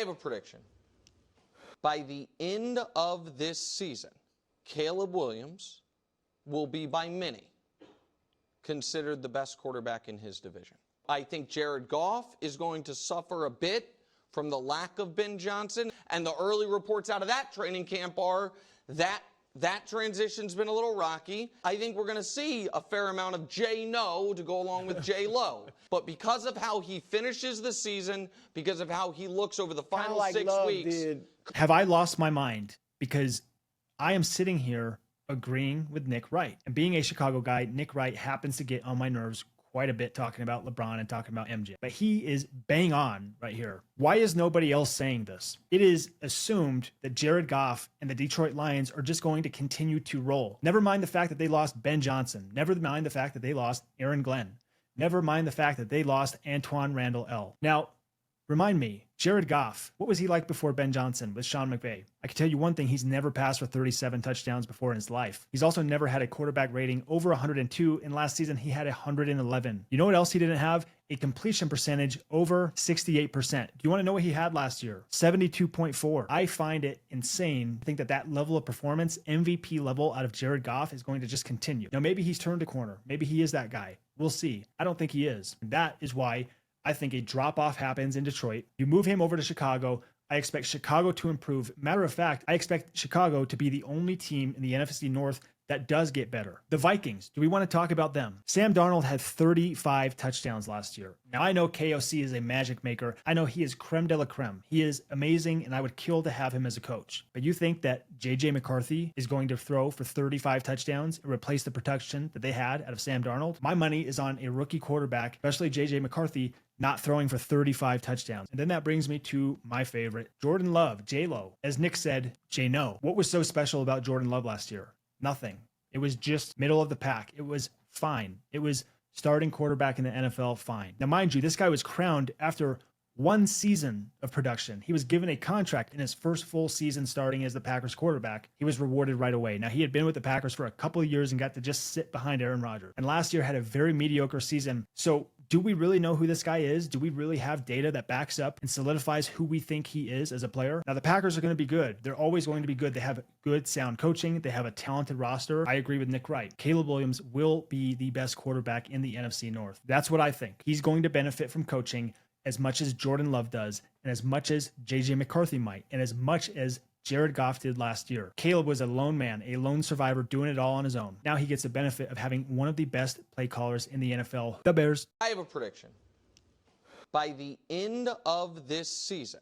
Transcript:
have a prediction. By the end of this season, Caleb Williams will be by many considered the best quarterback in his division. I think Jared Goff is going to suffer a bit from the lack of Ben Johnson, and the early reports out of that training camp are that transition's been a little rocky. I think we're going to see a fair amount of J-No to go along with J-Lo. But because of how he finishes the season, because of how he looks over the final like 6 Love weeks. did. Have I lost my mind? Because I am sitting here agreeing with Nick Wright. And being a Chicago guy, Nick Wright happens to get on my nerves quite a bit talking about LeBron and talking about MJ. But he is bang on right here. Why is nobody else saying this? It is assumed that Jared Goff and the Detroit Lions are just going to continue to roll. Never mind the fact that they lost Ben Johnson. Never mind the fact that they lost Aaron Glenn. Never mind the fact that they lost Antoine Randall L. Now, remind me, Jared Goff, what was he like before Ben Johnson with Sean McVay? I can tell you one thing, he's never passed for 37 touchdowns before in his life. He's also never had a quarterback rating over 102, and last season he had 111. You know what else he didn't have? A completion percentage over 68%. Do you want to know what he had last year? 72.4. I find it insane to think that that level of performance, MVP level out of Jared Goff, is going to just continue. Now, maybe he's turned a corner. Maybe he is that guy. We'll see. I don't think he is. And that is why I think a drop-off happens in Detroit. You move him over to Chicago. I expect Chicago to improve. Matter of fact, I expect Chicago to be the only team in the NFC North that does get better. The Vikings, do we want to talk about them? Sam Darnold had 35 touchdowns last year. Now, I know KOC is a magic maker. I know he is creme de la creme. He is amazing, and I would kill to have him as a coach. But you think that JJ McCarthy is going to throw for 35 touchdowns and replace the production that they had out of Sam Darnold? My money is on a rookie quarterback, especially JJ McCarthy, not throwing for 35 touchdowns. And then that brings me to my favorite, Jordan Love, J-Lo. As Nick said, J-No. What was so special about Jordan Love last year? Nothing. It was just middle of the pack. It was fine. It was starting quarterback in the NFL, fine. Now, mind you, this guy was crowned after one season of production. He was given a contract in his first full season starting as the Packers quarterback. He was rewarded right away. Now, he had been with the Packers for a couple of years and got to just sit behind Aaron Rodgers. And last year had a very mediocre season. So do we really know who this guy is? Do we really have data that backs up and solidifies who we think he is as a player? Now, the Packers are going to be good. They're always going to be good. They have good, sound coaching. They have a talented roster. I agree with Nick Wright. Caleb Williams will be the best quarterback in the NFC North. That's what I think. He's going to benefit from coaching as much as Jordan Love does, and as much as JJ McCarthy might, and as much as Jared Goff did last year. Caleb was a lone man, a lone survivor doing it all on his own. Now he gets the benefit of having one of the best play callers in the NFL, the Bears. I have a prediction. By the end of this season,